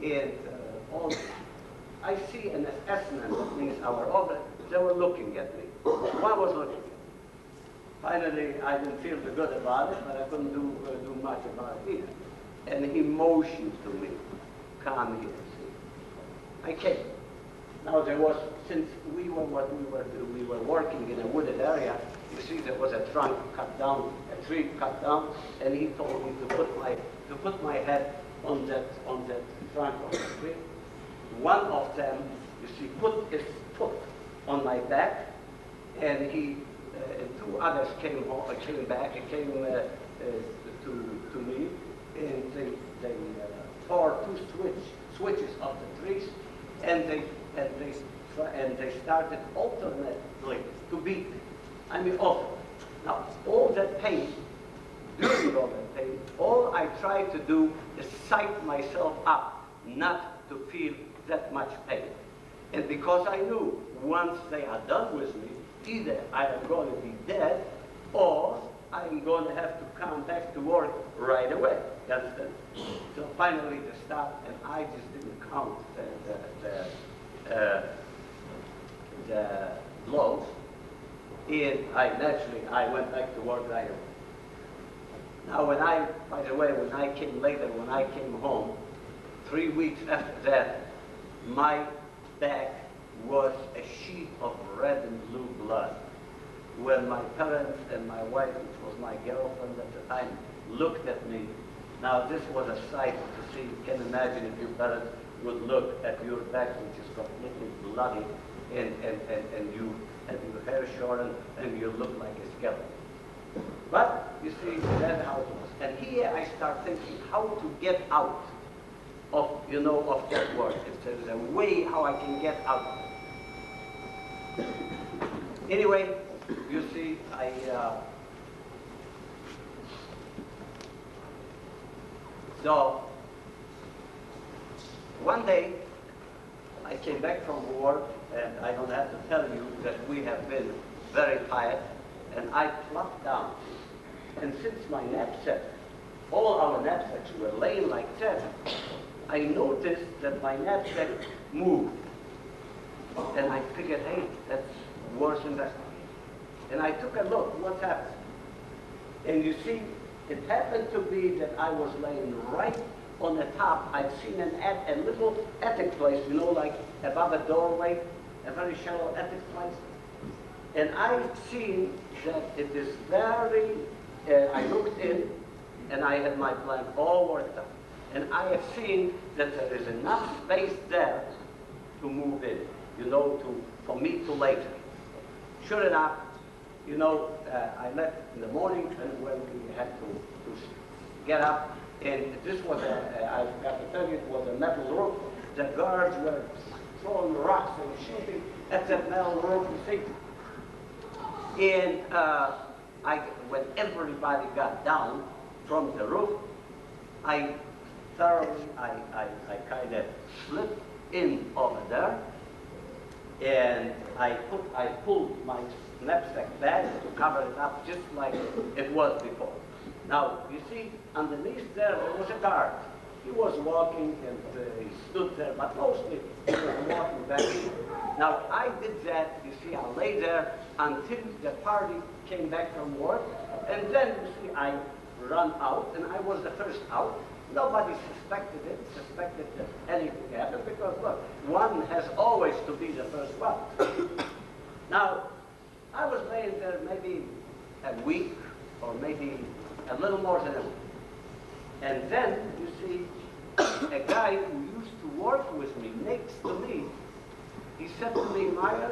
S4: and I see an assessment, that means our officer, they were looking at me. One was looking at me. Finally, I didn't feel too good about it, but I couldn't do much about it either. And he motioned to me, come here, see. I came. Now there was, since we were working in a wooded area, you see there was a trunk cut down, a tree cut down, and he told me to put my head on that trunk of the tree. One of them, you see, put his foot on my back, and he, 2 others came back, and came to me, and they tore 2 switches of the trees, and they started alternately to beat me. I mean, awful. Now, all that pain, during all that pain, all I tried to do is psych myself up, not to feel that much pain. And because I knew once they are done with me, either I am going to be dead, or I'm going to have to come back to work right away. You understand? So finally they stopped, and I just didn't count the blows. And I went back to work right away. Now by the way, when I came home, 3 weeks after that, my back was a sheet of red and blue blood. When my parents and my wife, which was my girlfriend at the time, looked at me, now this was a sight to see. You can imagine if your parents would look at your back, which is completely bloody, and you have your hair shortened, and you look like a skeleton. But, you see, that's how it was. And here I start thinking how to get out of that work. If there's a way how I can get out of it. Anyway, you see, so one day I came back from work, and I don't have to tell you that we have been very tired, and I plumped down. And since my knapsack, all our knapsacks were laying like that, I noticed that my knapsack moved. And I figured, hey, that's worse than that. And I took a look, what's happened? And you see, it happened to be that I was laying right on the top. I'd seen a little attic place, you know, like above a doorway, a very shallow attic place. And I've seen that it is very, I looked in, and I had my plan all worked out. And I have seen that there is enough space there to move in, you know, for me to later. Sure enough, you know, I left in the morning and when we had to get up, and this was I got to tell you, it was a metal roof. The guards were throwing rocks and shooting at that metal roof, you see. And when everybody got down from the roof, I kind of slipped in over there, and I pulled my knapsack bag to cover it up just like it was before. Now, you see, underneath there was a guard. He was walking and he stood there, but mostly he was walking back. Now, I did that, you see, I lay there until the party came back from work, and then, you see, I ran out, and I was the first out. Nobody suspected that anything happened, because, look, one has always to be the first one. Now, I was laying there maybe a week, or maybe a little more than a week. And then, you see, a guy who used to work with me, next to me, he said to me, Meyer,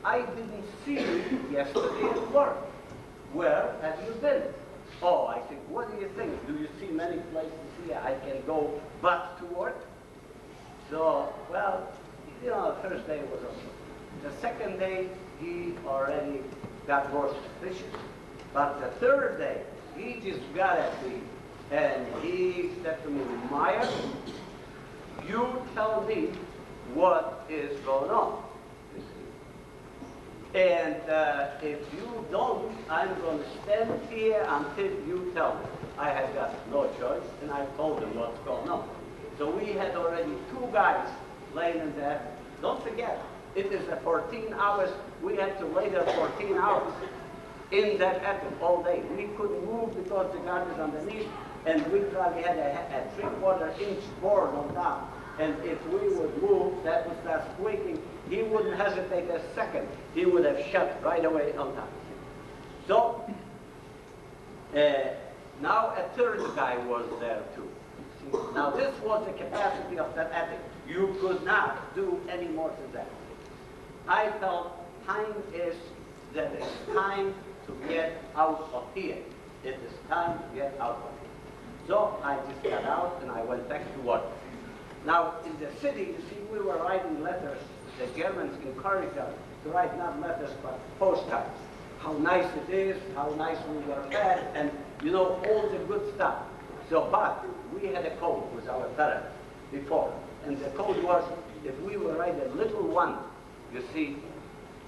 S4: I didn't see you yesterday at work. Where have you been? Oh, I think, what do you think? Do you see many places here I can go back to work? So, well, you know, the first day was okay. The second day, he already got more suspicious. But the third day, he just got at me, and he said to me, Meyer, you tell me what is going on. And if you don't, I'm going to stand here until you tell me. I had got no choice, and I told him what's going on. So we had already 2 guys laying in there. Don't forget, it is a 14 hours. We had to lay there 14 hours in that attic all day. We couldn't move because the guard is underneath, and we probably had a 3/4 inch board on top. And if we would move, that would start squeaking. He wouldn't hesitate a second. He would have shut right away on top. So, now a third guy was there too. See? Now this was the capacity of that attic. You could not do any more than that. I felt that it's time to get out of here. It is time to get out of here. So I just got out and I went back to work. Now, in the city, you see, we were writing letters. The Germans encouraged us to write not letters, but postcards. How nice it is, how nice we were fed, and, you know, all the good stuff. So, but we had a code with our parents before. And the code was, if we would write a little one, you see,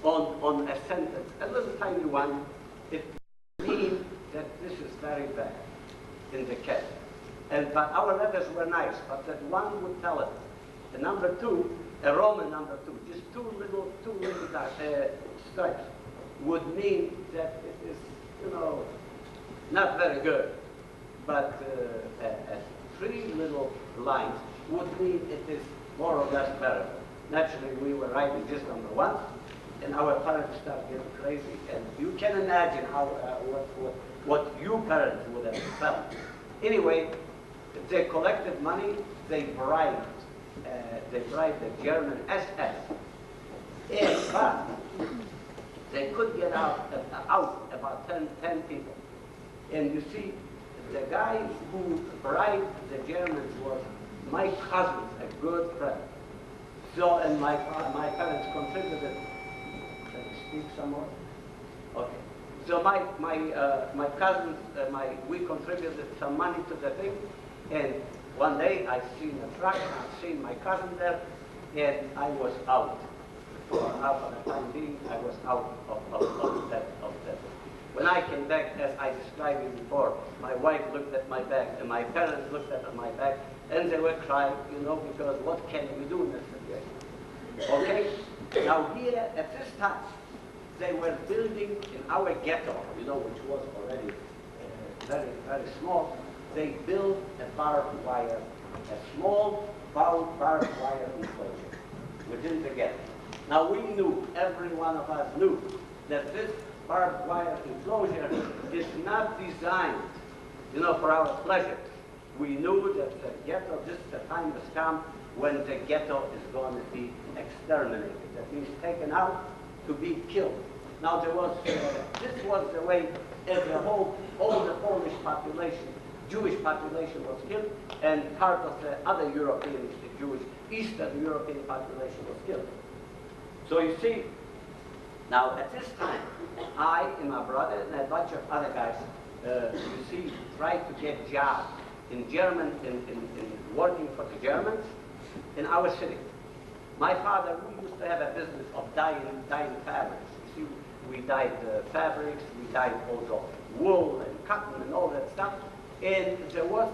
S4: on a sentence, a little tiny one, it means that this is very bad in the case. But our letters were nice, but that one would tell it. The number 2, a Roman number 2, just two little stripes, would mean that it is, you know, not very good. But 3 little lines would mean it is more or less better. Naturally, we were writing just number 1, and our parents started getting crazy. And you can imagine how what you parents would have felt. Anyway, they collected money, they bribed the German SS. But they could get out about 10 people. And you see, the guy who bribed the Germans was my cousin, a good friend. So, and my parents contributed. Can you speak some more? Okay. So my cousins, we contributed some money to the thing, and one day I seen a truck, I seen my cousin there, and I was out. For the time being, I was out of that. When I came back, as I described you before, my wife looked at my back, and my parents looked at my back, and they were crying, you know, because what can we do in this situation? Okay? Now here, at this time, they were building in our ghetto, you know, which was already very, very small. They built a barbed wire, a small barbed wire enclosure within the ghetto. Now we knew, every one of us knew, that this barbed wire enclosure is not designed you know, for our pleasure. We knew that the ghetto, the time has come when the ghetto is going to be exterminated. That means taken out to be killed. Now there was, this was the way all the Polish population, Jewish population was killed, and part of the other European, the Jewish, Eastern European population was killed. So you see, now at this time, I and my brother and a bunch of other guys, you see, tried to get jobs in German, in working for the Germans in our city. My father, we used to have a business of dyeing fabrics. You see, we dyed fabrics, we dyed also wool and cotton and all that stuff. And there was,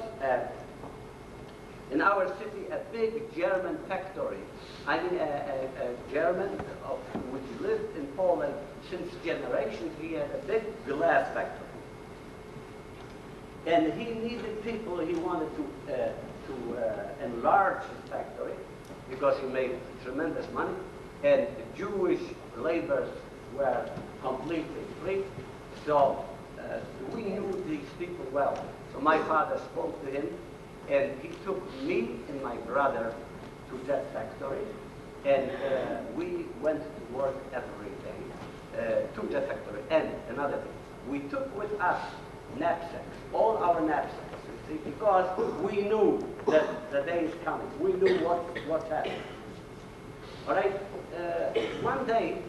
S4: in our city, a big German factory. I mean, a German which lived in Poland since generations. He had a big glass factory. And he needed people. He wanted to enlarge his factory because he made tremendous money. And Jewish laborers were completely free. So we knew these people well. So my father spoke to him, and he took me and my brother to that factory, and we went to work every day to the factory. And another thing, we took with us knapsacks, all our knapsacks, you see, because we knew that the day is coming. We knew what's happening. All right, one day,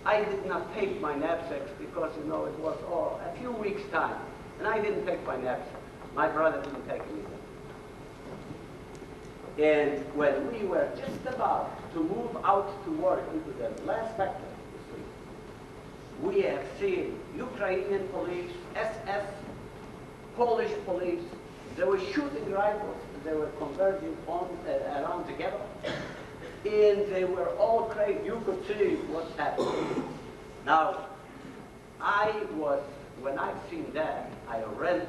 S4: I did not take my knapsacks because, you know, it was a few weeks' time. And I didn't take my knapsack. My brother didn't take it either. And when we were just about to move out to work into the last factory, you see, we have seen Ukrainian police, SS, Polish police. They were shooting rifles. They were converging around the ghetto. And they were all crazy. You could see what's happening. Now, when I seen that, I ran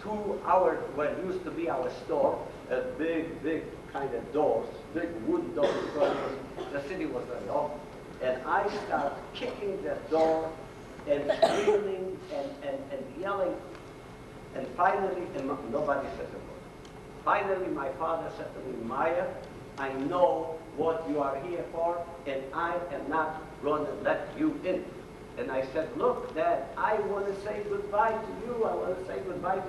S4: to what used to be our store, a big kind of doors, big wooden doors, because the city was very open. And I started kicking the door and screaming and yelling. And finally, nobody said a word. Finally, my father said to me, Meyer, I know what you are here for, and I am not going to let you in. And I said, look, Dad, I want to say goodbye to you. I want to say goodbye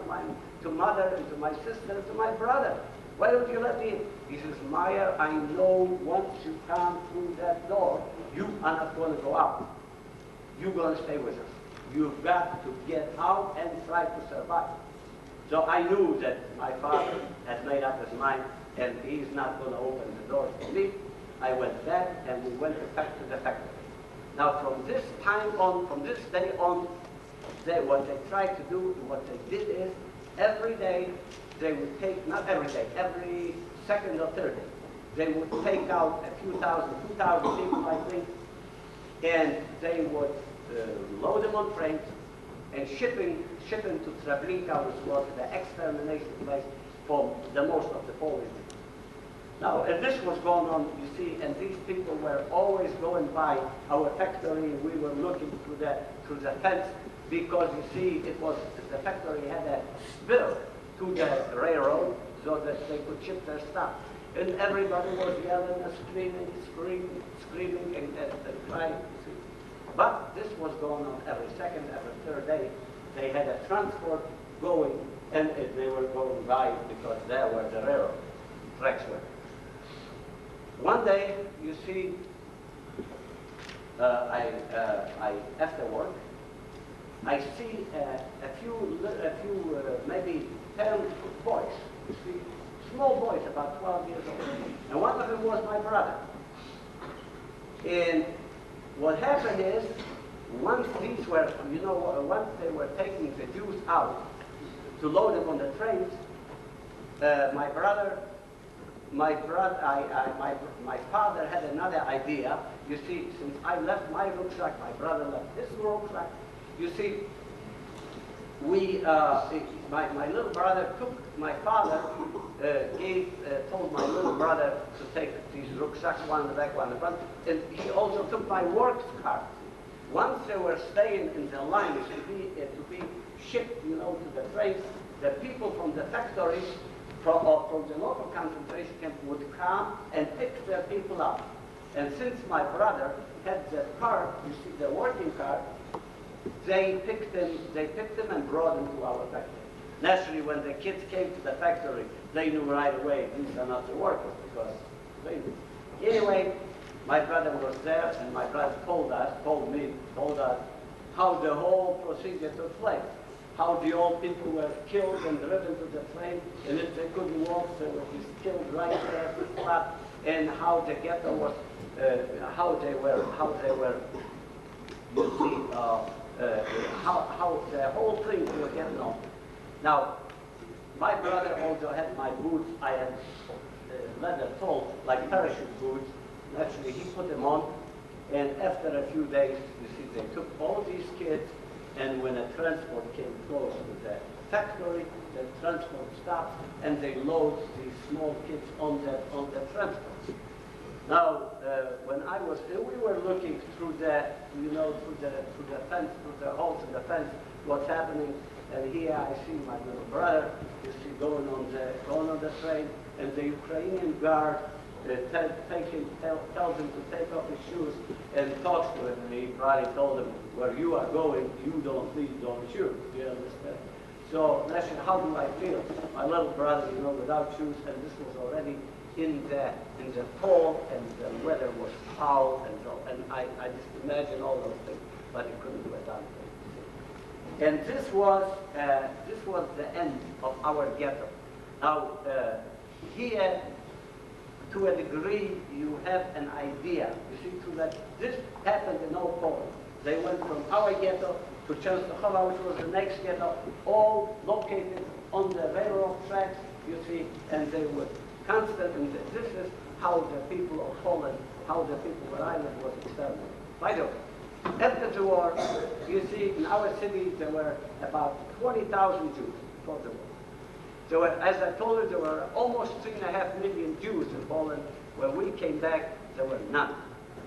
S4: to Mother and to my sister and to my brother. Why don't you let me in? He says, Meyer, I know once you come through that door, you are not going to go out. You're going to stay with us. You've got to get out and try to survive. So I knew that my father had made up his mind, and he's not going to open the doors for me. I went back, and we went back to the factory. Now, from this time on, from this day on, what they tried to do, what they did is, every day, they would take, not every day, every second or third day, they would take out a few thousand, 2,000 people, I think, and they would load them on trains and ship them to Treblinka, which was the extermination place for the most of the Polish people. Now, and this was going on, you see, and these people were always going by our factory, and we were looking through the fence, because you see, the factory had a spill to the railroad so that they could ship their stuff. And everybody was yelling and screaming and crying, you see. But this was going on every second, every third day. They had a transport going, and they were going by because there were the railroad tracks were. One day, you see, after work, I see a few maybe 10 boys, you see, small boys, about 12 years old. And one of them was my brother. And what happened is, once these were, you know, once they were taking the Jews out to load them on the trains, my father had another idea. You see, since I left my rucksack, my brother left his rucksack. You see, my little brother took, my father told my little brother to take these rucksacks, one in the back, one in the front, and he also took my work cart. Once they were staying in the lines to be shipped, you know, to the trains. The people from the factories, or from the local concentration camp would come and pick their people up. And since my brother had the car, you see, the working car, they picked them and brought them to our factory. Naturally, when the kids came to the factory, they knew right away these are not the workers because they knew. Anyway, my brother was there, and my brother told us how the whole procedure took place. How the old people were killed and driven to the train, and if they couldn't walk, they were just killed right there, flat, and how the ghetto was, how they were, you see, how the whole thing was getting on. Now, my brother also had my boots. I had leather toe, like parachute boots. Naturally, he put them on, and after a few days, you see, they took all these kids, and when a transport came close to the factory, the transport stopped, and they load these small kids on the transport. Now, when I was, we were looking through the, you know, through the fence, through the holes in the fence, what's happening, and here I see my little brother, you see, going on the train, and the Ukrainian guard tells him to take off his shoes and talks to him. And he probably told him, where you are going, please don't shoot. You understand? So that's how do I feel? My little brother, you know, without shoes, and this was already in the fall, and the weather was foul, and I just imagine all those things, but he couldn't do it. And this was the end of our ghetto. Now here, to a degree, you have an idea. You see, to that this happened in all Poland. They went from our ghetto to Częstochowa, which was the next ghetto, all located on the railroad tracks. You see, and they were constant. And this is how the people of Poland, how the people where I lived was exterminated. By the way, after the war, you see, in our city there were about 20,000 Jews before the war. There were, as I told you, there were almost 3.5 million Jews in Poland. When we came back, there were none.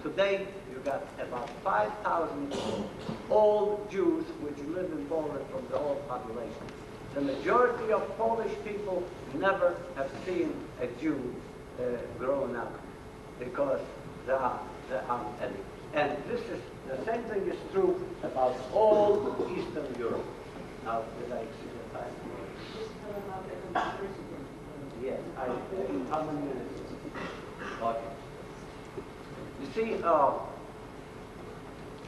S4: Today, you got about 5,000 old Jews which live in Poland from the whole population. The majority of Polish people never have seen a Jew growing up because there aren't any. And this is, the same thing is true about all Eastern Europe. Now, did I see the time? Yes, how many minutes? Okay. You see,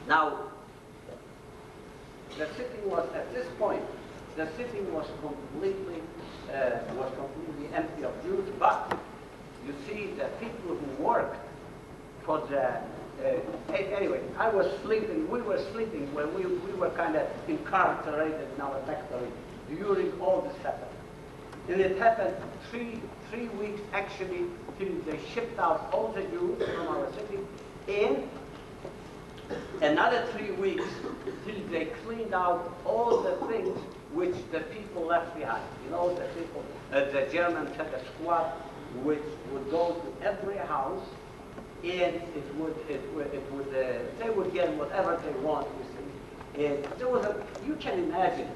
S4: now, the city was, at this point, the city was completely empty of Jews, but you see, the people who worked for the, anyway, I was sleeping, we were sleeping when we were kind of incarcerated in our factory during all this happened. And it happened three weeks actually till they shipped out all the Jews from our city, and another 3 weeks till they cleaned out all the things which the people left behind. You know, the people, the Germans had a squad which would go to every house, and they would get whatever they want, you see. And there was you can imagine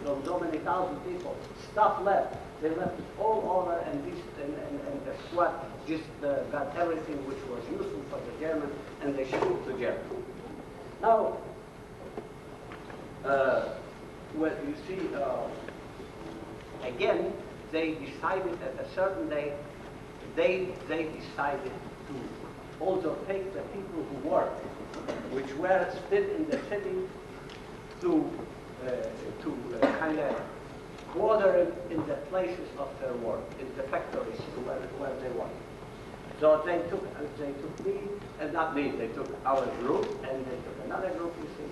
S4: from so many thousand people, stuff left. They left it all over, and the squad just got everything which was useful for the Germans, and they shipped it to Germany. Now, well, you see, again, they decided at a certain day, they decided to also take the people who worked, which were still in the city, to kind of quarter in the places of their work, in the factories where they worked. So they took me, and not me, they took our group, and they took another group, you see,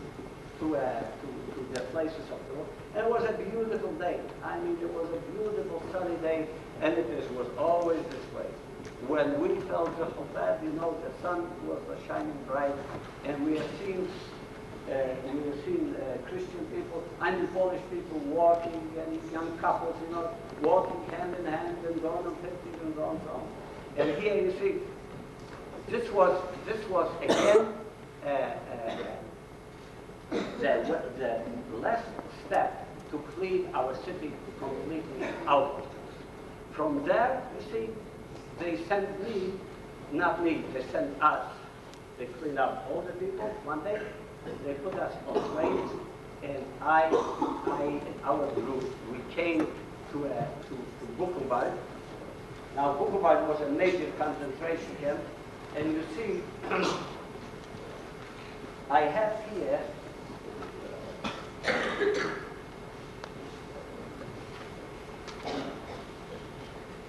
S4: to the places of the work. And it was a beautiful day. I mean, it was a beautiful sunny day, and it was always this way. When we felt so bad, you know, the sun was shining bright, and we have seen Christian people and Polish people walking, and young couples, you know, walking hand in hand and going on picnics and so on. And here you see, this was again the last step to clean our city completely out. From there, you see, they sent me, not me, they sent us. They cleaned out all the people one day. They put us on planes, and our group, we came to Buchenwald. Now, Buchenwald was a major concentration camp, and you see, I have here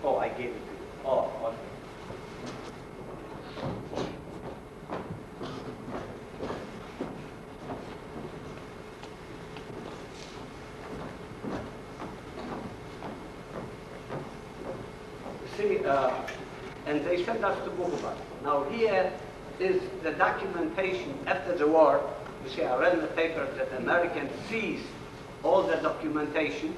S4: oh, I gave it to you. Oh, okay. See, and they sent us to Buchenwald. Now here is the documentation after the war. You see, I read in the paper that the Americans seized all the documentation